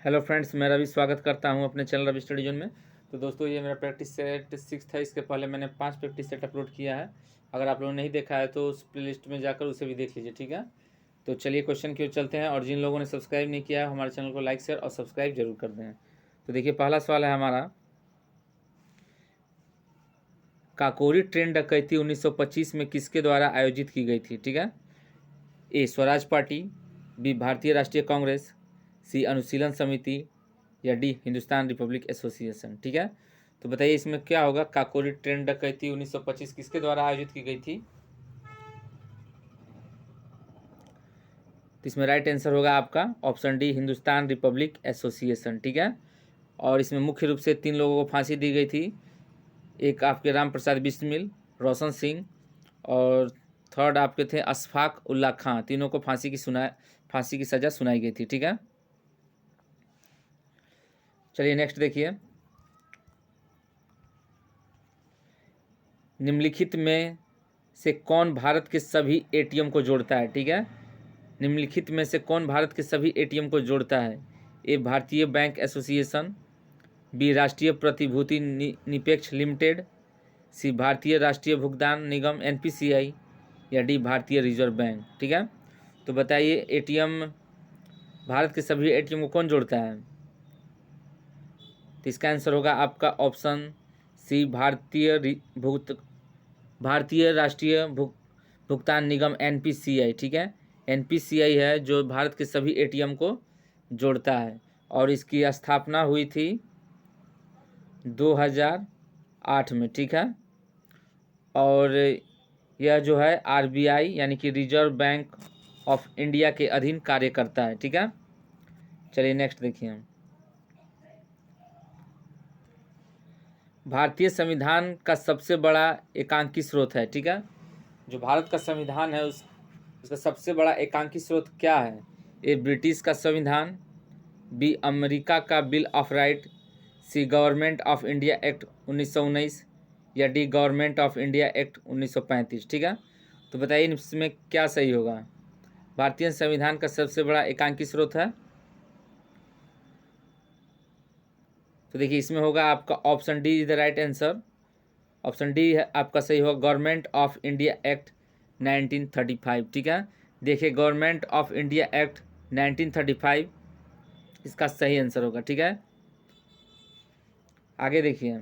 Hello friends, मेरा भी स्वागत करता हूं अपने चैनल रवि स्टडी जोन में। तो दोस्तों, ये मेरा प्रैक्टिस सेट 6 था। इसके पहले मैंने 5 प्रैक्टिस सेट अपलोड किया है। अगर आप लोगों ने नहीं देखा है तो उस प्लेलिस्ट में जाकर उसे भी देख लीजिए, ठीक है। तो चलिए क्वेश्चन की ओर चलते हैं। और जिन लोगों ने सब्सक्राइब नहीं किया है हमारे चैनल को लाइक, शेयर और सब्सक्राइब जरूर कर दें। तो देखिए, पहला सवाल है हमारा, काकोरी ट्रेन डकैती 1925 में किसके द्वारा आयोजित की गई थी, ठीक है। ए स्वराज पार्टी, बी भारतीय राष्ट्रीय कांग्रेस, सी अनुशीलन समिति, या डी हिंदुस्तान रिपब्लिक एसोसिएशन, ठीक है। तो बताइए इसमें क्या होगा। काकोरी ट्रेन डकैती 1925 किसके द्वारा आयोजित की गई थी। तो इसमें राइट आंसर होगा आपका option D, Hindustan Republic association, ठीक है। और इसमें मुख्य रूप से 3 लोगों को फांसी दी गई थी। एक आपके राम प्रसाद बिस्मिल, रोशन सिंह, और थर्ड आपके थे अशफाक उल्ला खां। तीनों को फांसी की सज़ा सुनाई गई थी, ठीक है। चलिए नेक्स्ट देखिए, निम्नलिखित में से कौन भारत के सभी एटीएम को जोड़ता है, ठीक है। निम्नलिखित में से कौन भारत के सभी एटीएम को जोड़ता है। ए भारतीय बैंक एसोसिएशन, बी राष्ट्रीय प्रतिभूति निपेक्ष लिमिटेड, सी भारतीय राष्ट्रीय भुगतान निगम एनपीसीआई, या डी भारतीय रिजर्व बैंक, ठीक है। तो बताइए एटीएम, भारत के सभी एटीएम को कौन जोड़ता है। तो इसका आंसर होगा आपका ऑप्शन सी, भारतीय राष्ट्रीय भुगतान निगम एनपीसीआई, ठीक है। एनपीसीआई है जो भारत के सभी एटीएम को जोड़ता है। और इसकी स्थापना हुई थी 2008 में, ठीक है। और यह जो है आरबीआई यानी कि रिजर्व बैंक ऑफ इंडिया के अधीन कार्य करता है, ठीक है। चलिए नेक्स्ट देखिए, भारतीय संविधान का सबसे बड़ा एकांकी स्रोत है, ठीक है। जो भारत का संविधान है उसका सबसे बड़ा एकांकी स्रोत क्या है। ए ब्रिटिश का संविधान, बी अमेरिका का bill of right, C government of India act 1919, या D government of India act 1935, ठीक है। तो बताइए इसमें क्या सही होगा। भारतीय संविधान का सबसे बड़ा एकांकी स्रोत है, तो देखिए इसमें होगा आपका option D is the right answer. Option D है आपका सही होगा, गवर्नमेंट ऑफ इंडिया एक्ट 1935, ठीक है। देखिए गवर्नमेंट ऑफ इंडिया एक्ट 1935 इसका सही आंसर होगा, ठीक है। आगे देखिए,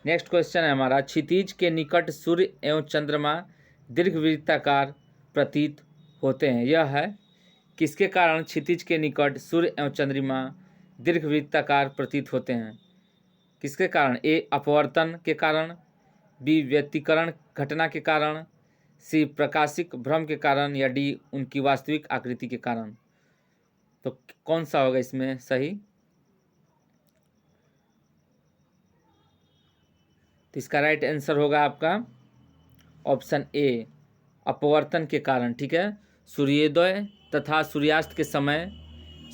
नेक्स्ट क्वेश्चन है हमारा, क्षितिज के निकट सूर्य एवं चंद्रमा दीर्घवृत्ताकार प्रतीत होते हैं। यह है किसके कारण क्षितिज के निकट सूर्य एवं चंद्रमा दीर्घवृत्ताकार प्रतीत होते हैं। किसके कारण। ए अपवर्तन के कारण, बी व्यतिकरण घटना के कारण, सी प्रकाशिक भ्रम के कारण, या डी उनकी वास्तविक आकृति के कारण। तो कौन सा होगा इसमें सही। तो इसका राइट आंसर होगा आपका ऑप्शन ए, अपवर्तन के कारण, ठीक है। सूर्योदय तथा सूर्यास्त के समय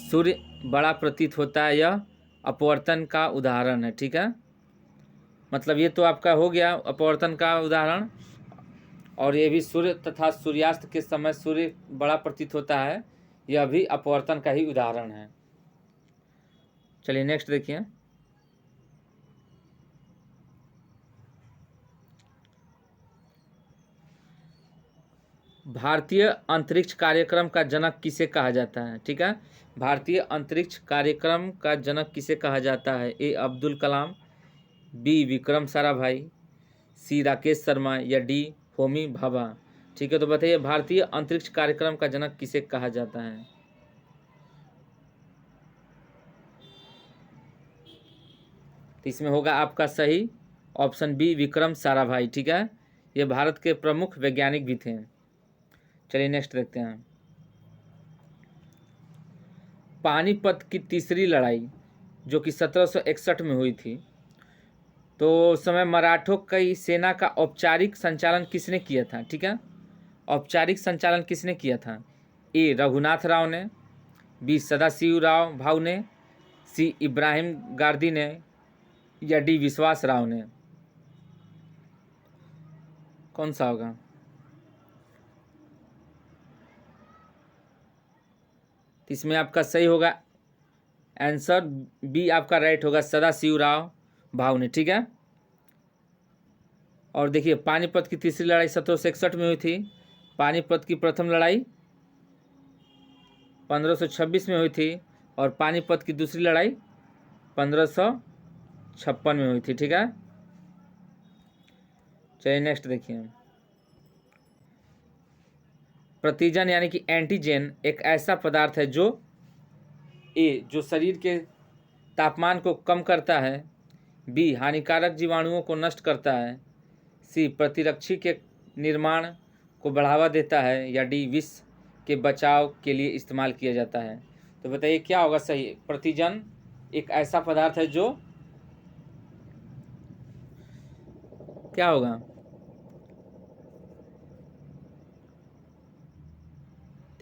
सूर्य बड़ा प्रतीत होता है, यह अपवर्तन का उदाहरण है, ठीक है। मतलब ये तो आपका हो गया अपवर्तन का उदाहरण। और ये भी सूर्य तथा सूर्यास्त के समय सूर्य बड़ा प्रतीत होता है, यह भी अपवर्तन का ही उदाहरण है। चलिए नेक्स्ट देखिए, भारतीय अंतरिक्ष कार्यक्रम का जनक किसे कहा जाता है, ठीक है। भारतीय अंतरिक्ष कार्यक्रम का जनक किसे कहा जाता है। ए अब्दुल कलाम, बी विक्रम साराभाई, सी राकेश शर्मा, या डी होमी भाभा, ठीक है। तो बताइए भारतीय अंतरिक्ष कार्यक्रम का जनक किसे कहा जाता है। तो इसमें होगा आपका सही ऑप्शन बी, विक्रम साराभाई, ठीक है। ये भारत के प्रमुख वैज्ञानिक भी थे। चलिए नेक्स्ट देखते हैं, पानीपत की तीसरी लड़ाई जो कि 1761 में हुई थी, तो उस समय मराठों की सेना का औपचारिक संचालन किसने किया था, ठीक है। औपचारिक संचालन किसने किया था। ए रघुनाथ राव ने, बी सदाशिव राव भाऊ ने, सी इब्राहिम गारदी ने, या डी विश्वास राव ने। कौन सा होगा। तो इसमें आपका सही होगा आंसर बी आपका राइट होगा, सदाशिवराव भावने। ठीक है। और देखिए पानीपत की तीसरी लड़ाई 1761 में हुई थी। पानीपत की प्रथम लड़ाई 1526 में हुई थी और पानीपत की दूसरी लड़ाई 1556 में हुई थी। ठीक है। चलिए नेक्स्ट देखिए, प्रतिजन यानी कि एंटीजन एक ऐसा पदार्थ है जो जो शरीर के तापमान को कम करता है, बी हानिकारक जीवाणुओं को नष्ट करता है, सी प्रतिरक्षी के निर्माण को बढ़ावा देता है, या डी विष के बचाव के लिए इस्तेमाल किया जाता है। तो बताइए क्या होगा सही। प्रतिजन एक ऐसा पदार्थ है जो क्या होगा,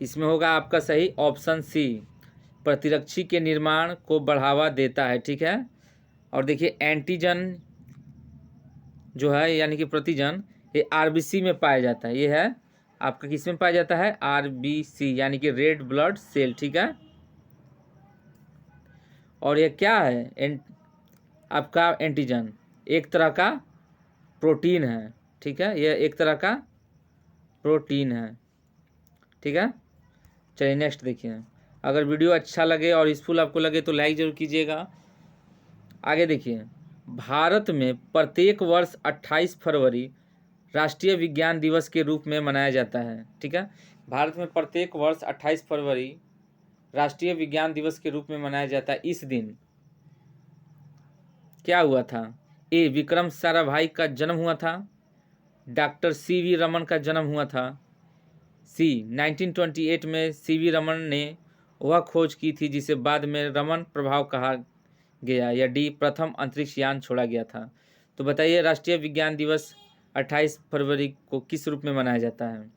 इसमें होगा आपका सही ऑप्शन सी, प्रतिरक्षी के निर्माण को बढ़ावा देता है। ठीक है। और देखिए एंटीजन जो है यानी कि प्रतिजन, ये आरबीसी में पाया जाता है। ये है आपका किस में पाया जाता है, आरबीसी यानी कि रेड ब्लड सेल। ठीक है। और ये क्या है, आपका एंटीजन एक तरह का प्रोटीन है। ठीक है। ये एक तरह का प्रोटीन है। ठीक है। चलिए नेक्स्ट देखिए, अगर वीडियो अच्छा लगे और यूजफुल आपको लगे तो लाइक जरूर कीजिएगा। आगे देखिए, भारत में प्रत्येक वर्ष 28 फरवरी राष्ट्रीय विज्ञान दिवस के रूप में मनाया जाता है। ठीक है। भारत में प्रत्येक वर्ष 28 फरवरी राष्ट्रीय विज्ञान दिवस के रूप में मनाया जाता है। इस दिन क्या हुआ था, ए विक्रम साराभाई का जन्म हुआ था, डॉक्टर सीवी रमन का जन्म हुआ था, सी 1928 में सीवी रमन ने वह खोज की थी जिसे बाद में रमन प्रभाव कहा गया, या डी प्रथम अंतरिक्ष यान छोड़ा गया था। तो बताइए राष्ट्रीय विज्ञान दिवस 28 फरवरी को किस रूप में मनाया जाता है,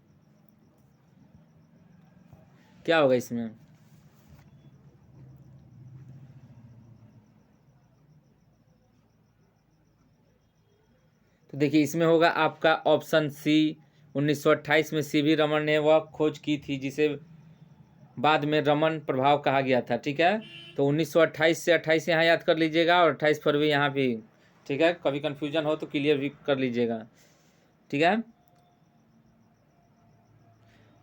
क्या होगा इसमें। तो देखिए इसमें होगा आपका ऑप्शन सी, 1928 में सीवी रमन ने वह खोज की थी जिसे बाद में रमन प्रभाव कहा गया था। ठीक है। तो 1928 से 28 यहाँ याद कर लीजिएगा और 28 फरवरी यहाँ भी। ठीक है। कभी कन्फ्यूजन हो तो क्लियर भी कर लीजिएगा। ठीक है।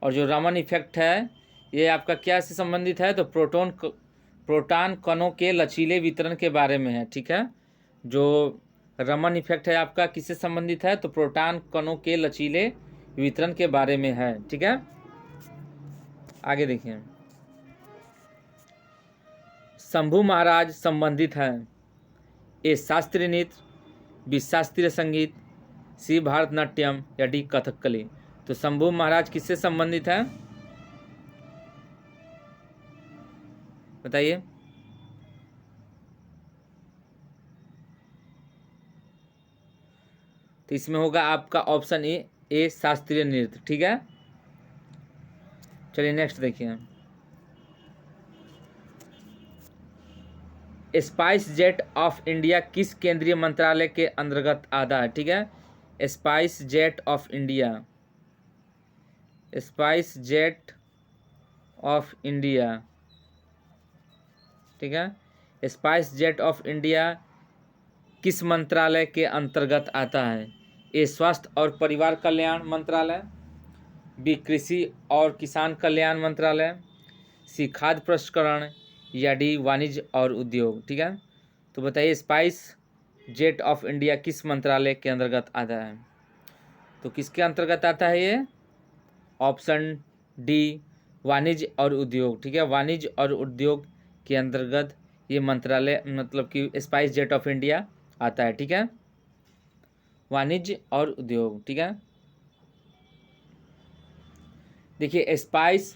और जो रमन इफेक्ट है ये आपका क्या से संबंधित है, तो प्रोटॉन कणों के लचीले वितरण के बारे में है। ठीक है। जो रमन इफेक्ट है आपका किससे संबंधित है, तो प्रोटॉन कणों के लचीले वितरण के बारे में है। ठीक है। आगे देखिए, शंभू महाराज संबंधित हैं, ए शास्त्रीय नृत्य, बी शास्त्रीय संगीत, सी भारतनाट्यम, या डी कथकली। तो शंभू महाराज किससे संबंधित हैं, बताइए। तो इसमें होगा आपका ऑप्शन ए शास्त्रीय नृत्य। ठीक है। चलिए नेक्स्ट देखिए, स्पाइस जेट ऑफ इंडिया किस केंद्रीय मंत्रालय के अंतर्गत आता है। ठीक है। Spice jet of India, spice jet of India. ठीक है। स्पाइस जेट ऑफ इंडिया किस मंत्रालय के अंतर्गत आता है, ए स्वास्थ्य और परिवार कल्याण मंत्रालय, बी कृषि और किसान कल्याण मंत्रालय, सी खाद्य प्रसंस्करण, या डी वाणिज्य और उद्योग। ठीक है। तो बताइए स्पाइस जेट ऑफ इंडिया किस मंत्रालय के अंतर्गत आता है, तो किसके अंतर्गत आता है ये, ऑप्शन डी वाणिज्य और उद्योग। ठीक है। वाणिज्य और उद्योग के अंतर्गत ये मंत्रालय मतलब कि स्पाइस जेट ऑफ इंडिया आता है। ठीक है। वाणिज्य और उद्योग। ठीक है। देखिए स्पाइस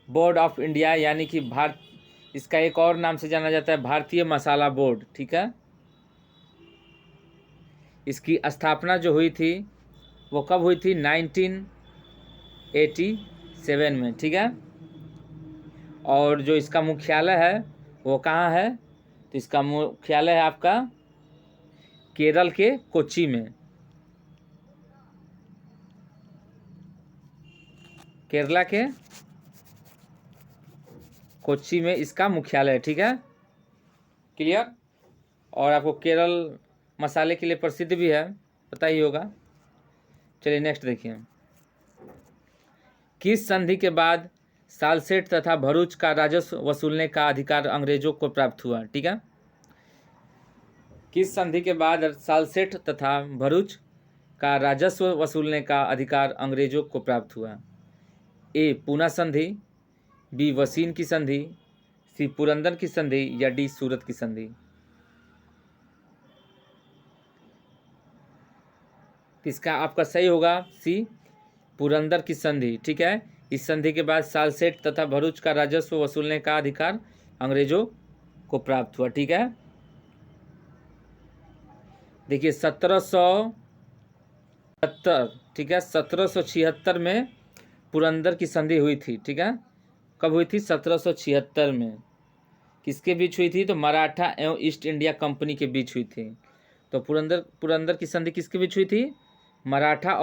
बोर्ड ऑफ इंडिया यानी कि इसका एक और नाम से जाना जाता है भारतीय मसाला बोर्ड। ठीक है। इसकी स्थापना जो हुई थी वो कब हुई थी, 1987 में। ठीक है। और जो इसका मुख्यालय है वो कहाँ है, तो इसका मुख्यालय है आपका केरल के कोच्चि में, केरला के कोच्चि में इसका मुख्यालय है, ठीक है, क्लियर। और आपको केरल मसाले के लिए प्रसिद्ध भी है, पता ही होगा। चलिए नेक्स्ट देखिए, किस संधि के बाद सालसेट तथा भरूच का राजस्व वसूलने का अधिकार अंग्रेजों को प्राप्त हुआ, ठीक है। किस संधि के बाद सालसेट तथा भरूच का राजस्व वसूलने का अधिकार अंग्रेजों को प्राप्त हुआ? ए पूना संधि, बी वसीन की संधि, सी पुरंदर की संधि या डी सूरत की संधि। इसका आपका सही होगा सी पुरंदर की संधि, ठीक है। इस संधि के बाद सालसेट तथा भरूच का राजस्व वसूलने का अधिकार अंग्रेजों को प्राप्त हुआ, ठीक है। देखिए 1776, ठीक है, 1776 में पुरंदर की संधि हुई थी, ठीक है। कब हुई थी? 1776 में। किसके बीच हुई थी? तो मराठा एवं ईस्ट इंडिया कंपनी के बीच हुई थी। तो पुरंदर की संधि किसके बीच हुई थी? मराठा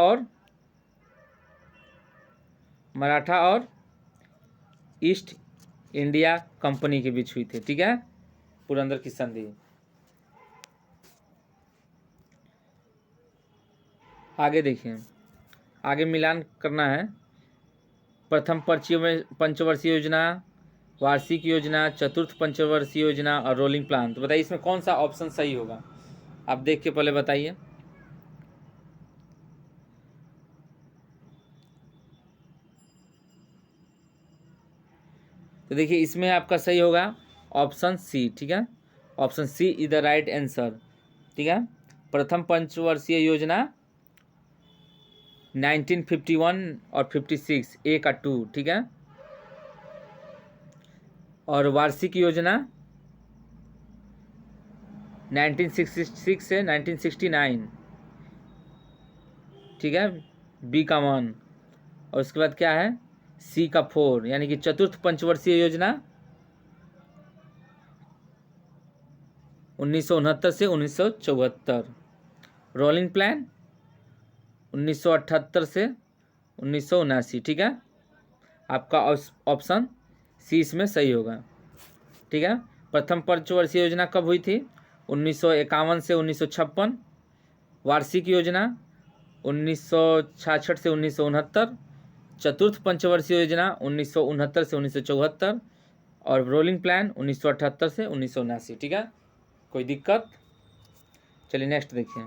और ईस्ट इंडिया कंपनी के बीच हुई थी, ठीक है, पुरंदर की संधि। आगे देखिए, आगे मिलान करना है। प्रथम पंचवर्षीय योजना, वार्षिक योजना, चतुर्थ पंचवर्षीय योजना और रोलिंग प्लान। तो बताइए इसमें कौन सा ऑप्शन सही होगा? आप देख के पहले बताइए। तो देखिए इसमें आपका सही होगा ऑप्शन सी, ठीक है। Option C is the right answer, ठीक है। प्रथम पंचवर्षीय योजना 1951 और 56, ए का 2, ठीक है। और वार्षिक योजना 1966 से 1969, ठीक है, बी का 1। और उसके बाद क्या है? सी का 4, यानी कि चतुर्थ पंचवर्षीय योजना 1969 से 1974, रोलिंग प्लान 1978 से 1979, ठीक है। आपका ऑप्शन सी इसमें सही होगा, ठीक है। प्रथम पंचवर्षीय योजना कब हुई थी? 1951 से 1956, वार्षिक योजना 1966 से 1969, चतुर्थ पंचवर्षीय योजना 1969 से 1974 और रोलिंग प्लान 1978 से 1979, ठीक है। कोई दिक्कत? चलिए नेक्स्ट देखिए,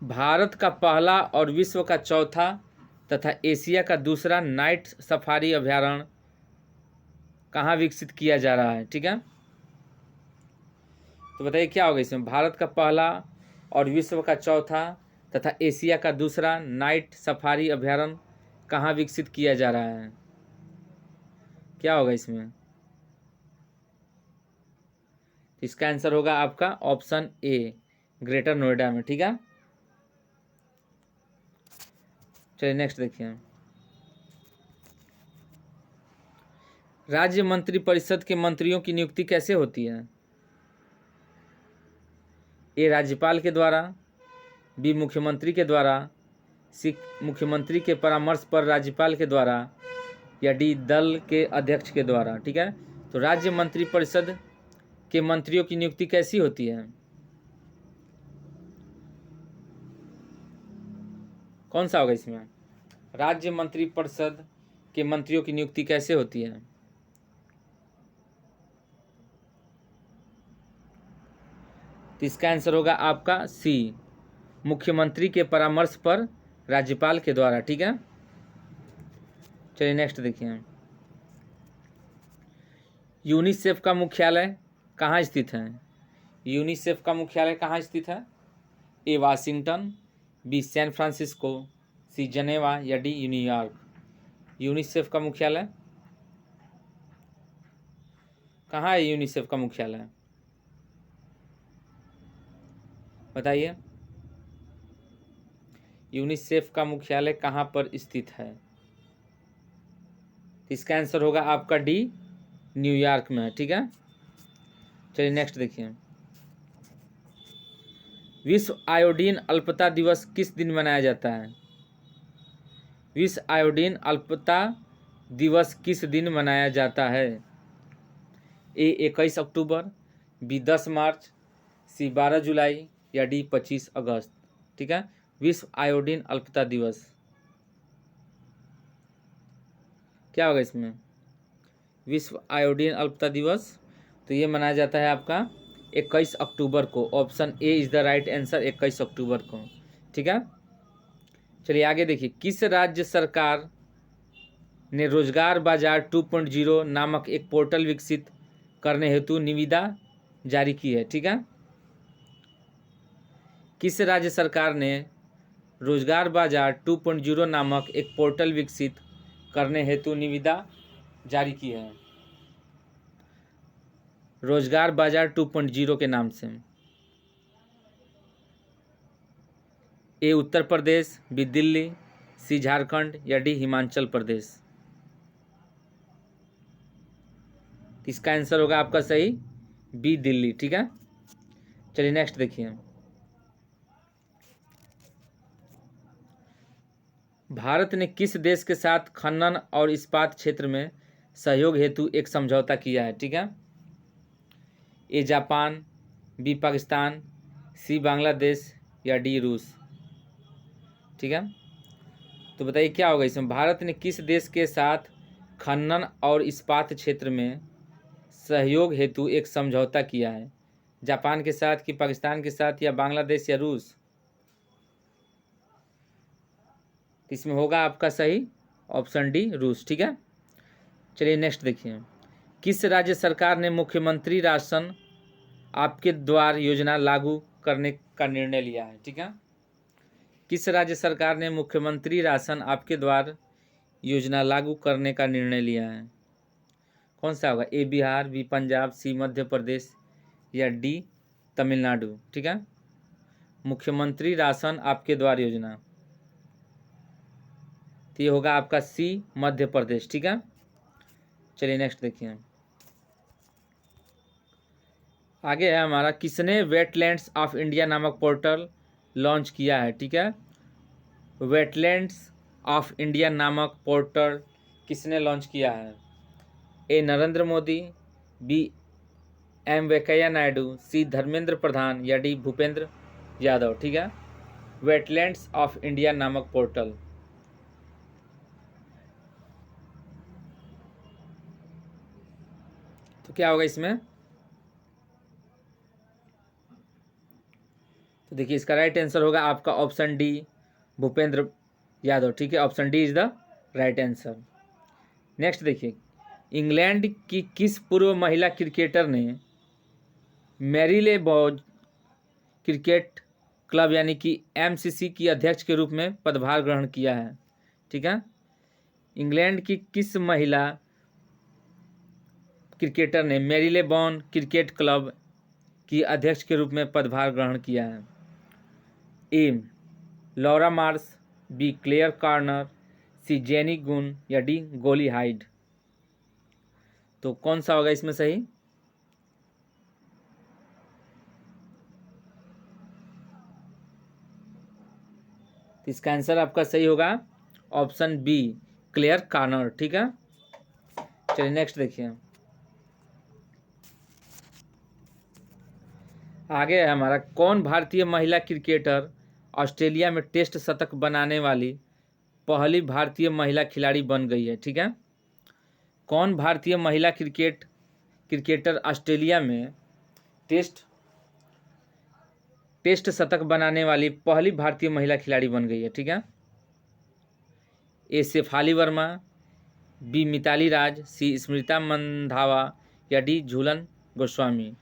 भारत का पहला और विश्व का चौथा तथा एशिया का दूसरा नाइट सफारी अभयारण्य कहाँ विकसित किया जा रहा है, ठीक है। तो बताइए क्या होगा इसमें? भारत का पहला और विश्व का चौथा तथा एशिया का दूसरा नाइट सफारी अभयारण्य कहाँ विकसित किया जा रहा है? क्या होगा इसमें? इसका आंसर होगा आपका ऑप्शन ए, ग्रेटर नोएडा में, ठीक है। चलिए नेक्स्ट देखिए, राज्य मंत्रिपरिषद के मंत्रियों की नियुक्ति कैसे होती है? ए राज्यपाल के द्वारा, बी मुख्यमंत्री के द्वारा, सी मुख्यमंत्री के परामर्श पर राज्यपाल के द्वारा या डी दल के अध्यक्ष के द्वारा, ठीक है। तो राज्य मंत्रिपरिषद के मंत्रियों की नियुक्ति कैसी होती है? कौन सा होगा इसमें? राज्य मंत्रिपरिषद के मंत्रियों की नियुक्ति कैसे होती है? तो इसका आंसर होगा आपका सी, मुख्यमंत्री के परामर्श पर राज्यपाल के द्वारा, ठीक है। चलिए नेक्स्ट देखिए, यूनिसेफ का मुख्यालय कहाँ स्थित है? यूनिसेफ का मुख्यालय कहाँ स्थित है? ए वाशिंगटन, बी सैन फ्रांसिस्को, सी जनेवा या डी न्यूयॉर्क। यूनिसेफ का मुख्यालय कहाँ है? यूनिसेफ का मुख्यालय बताइए, यूनिसेफ का मुख्यालय कहाँ पर स्थित है? इसका आंसर होगा आपका डी, न्यूयॉर्क में है, ठीक है। चलिए नेक्स्ट देखिए, विश्व आयोडीन अल्पता दिवस किस दिन मनाया जाता है? विश्व आयोडीन अल्पता दिवस किस दिन मनाया जाता है? ए 21 अक्टूबर, बी 10 मार्च, सी 12 जुलाई या डी 25 अगस्त। ठीक है, विश्व आयोडीन अल्पता दिवस क्या होगा इसमें? विश्व आयोडीन अल्पता दिवस, तो ये मनाया जाता है आपका 21 अक्टूबर को। Option A is the right answer, 21 अक्टूबर को। ठीक है, चलिए आगे देखिए। किस राज्य सरकार ने रोजगार बाजार 2.0 नामक एक पोर्टल विकसित करने हेतु निविदा जारी की है? ठीक है, किस राज्य सरकार ने रोजगार बाजार 2.0 नामक एक पोर्टल विकसित करने हेतु निविदा जारी की है? रोजगार बाजार 2.0 के नाम से। ए उत्तर प्रदेश, बी दिल्ली, सी झारखंड या डी हिमाचल प्रदेश। इसका आंसर होगा आपका सही बी दिल्ली। ठीक है, चलिए नेक्स्ट देखिए। भारत ने किस देश के साथ खनन और इस्पात क्षेत्र में सहयोग हेतु एक समझौता किया है? ठीक है, ए जापान, बी पाकिस्तान, सी बांग्लादेश या डी रूस। ठीक है, तो बताइए क्या होगा इसमें? भारत ने किस देश के साथ खनन और इस्पात क्षेत्र में सहयोग हेतु एक समझौता किया है? जापान के साथ कि पाकिस्तान के साथ या बांग्लादेश या रूस? इसमें होगा आपका सही ऑप्शन डी रूस। ठीक है, चलिए नेक्स्ट देखिए। किस राज्य सरकार ने मुख्यमंत्री राशन आपके द्वार योजना लागू करने का निर्णय लिया है? ठीक है, किस राज्य सरकार ने मुख्यमंत्री राशन आपके द्वार योजना लागू करने का निर्णय लिया है? कौन सा होगा? ए बिहार, बी पंजाब, सी मध्य प्रदेश या डी तमिलनाडु। ठीक है, मुख्यमंत्री राशन आपके द्वार योजना, तो ये होगा आपका सी मध्य प्रदेश। ठीक है, चलिए नेक्स्ट देखिए। आगे है हमारा, किसने वेटलैंड्स ऑफ इंडिया नामक पोर्टल लॉन्च किया है? ठीक है, वेटलैंड्स ऑफ इंडिया नामक पोर्टल किसने लॉन्च किया है? ए नरेंद्र मोदी, बी एम वेंकैया नायडू, सी धर्मेंद्र प्रधान या डी भूपेंद्र यादव। ठीक है, वेटलैंड्स ऑफ इंडिया नामक पोर्टल, तो क्या होगा इसमें? तो देखिए इसका राइट आंसर होगा आपका ऑप्शन डी भूपेंद्र यादव। ठीक है, option D is the right answer. Next देखिए, इंग्लैंड की किस पूर्व महिला क्रिकेटर ने मैरीलेबॉन क्रिकेट क्लब यानी कि एमसीसी की अध्यक्ष के रूप में पदभार ग्रहण किया है? ठीक है, इंग्लैंड की किस महिला क्रिकेटर ने मैरीलेबॉन क्रिकेट क्लब की अध्यक्ष के रूप में पदभार ग्रहण किया है? A Laura Mars, B Claire Corner, C Jenny Gunn या डी गोली हाइड। तो कौन सा होगा इसमें सही? तो इसका आंसर आपका सही होगा ऑप्शन बी क्लेयर कॉर्नर। ठीक है, चलिए नेक्स्ट देखिए। आगे है हमारा, कौन भारतीय महिला क्रिकेटर ऑस्ट्रेलिया में टेस्ट शतक बनाने वाली पहली भारतीय महिला खिलाड़ी बन गई है? ठीक है, कौन भारतीय महिला क्रिकेटर ऑस्ट्रेलिया में टेस्ट शतक बनाने वाली पहली भारतीय महिला खिलाड़ी बन गई है? ठीक है, ए शेफाली वर्मा, बी मिताली राज, सी स्मृता मंधावा या डी झूलन गोस्वामी।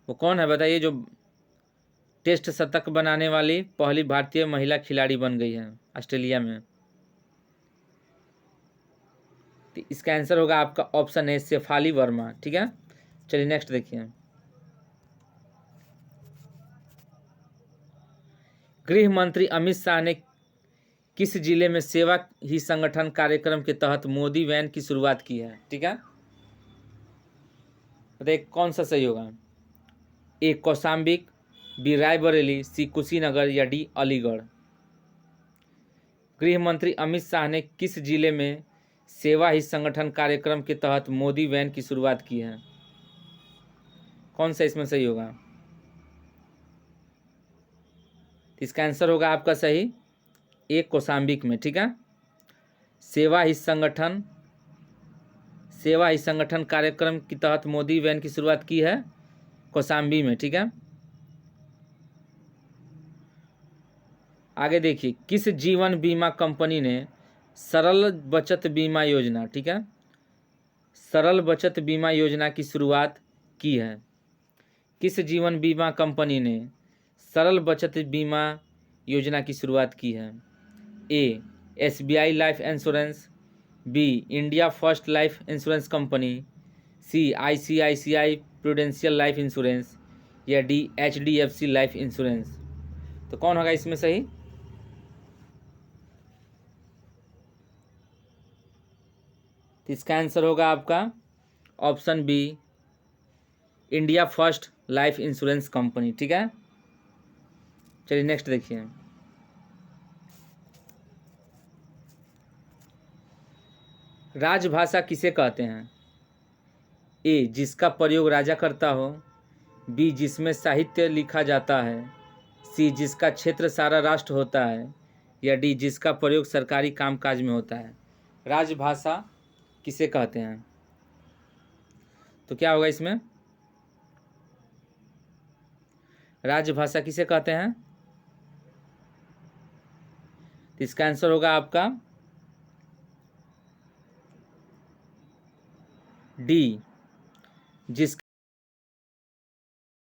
वो कौन है बताइए जो टेस्ट शतक बनाने वाली पहली भारतीय महिला खिलाड़ी बन गई है ऑस्ट्रेलिया में? तो इसका आंसर होगा आपका ऑप्शन ए शेफाली वर्मा। ठीक है, चलिए नेक्स्ट देखिए। गृह मंत्री अमित शाह ने किस जिले में सेवा ही संगठन कार्यक्रम के तहत मोदी वैन की शुरुआत की है? ठीक है, बताइए कौन सा सही होगा? ए कौशाम्बिक, बी रायबरेली, सी कुशीनगर या डी अलीगढ़। गृह मंत्री अमित शाह ने किस जिले में सेवा ही संगठन कार्यक्रम के तहत मोदी वैन की शुरुआत की है? कौन सा इसमें सही होगा? इसका आंसर होगा आपका सही ए, कौशाम्बिक में। ठीक है, सेवा ही संगठन कार्यक्रम के तहत मोदी वैन की शुरुआत की है कौशाम्बी में। ठीक है, आगे देखिए, किस जीवन बीमा कंपनी ने सरल बचत बीमा योजना, ठीक है, सरल बचत बीमा योजना की शुरुआत की है? किस जीवन बीमा कंपनी ने सरल बचत बीमा योजना की शुरुआत की है? A, SBI life insurance, B, India first life insurance company, C, ICICI prudential life insurance, या डी, HDFC लाइफ इंश्योरेंस। तो कौन होगा इसमें सही? तो इसका आंसर होगा आपका option B, India first life insurance company. ठीक है, चलिए नेक्स्ट देखिए। राजभाषा किसे कहते हैं? ए, जिसका प्रयोग राजा करता हो, बी, जिसमें साहित्य लिखा जाता है, सी, जिसका क्षेत्र सारा राष्ट्र होता है, या डी, जिसका प्रयोग सरकारी कामकाज में होता है। राजभाषा किसे कहते हैं? तो क्या होगा इसमें? राजभाषा किसे कहते हैं? तो इसका आंसर होगा आपका डी, जिस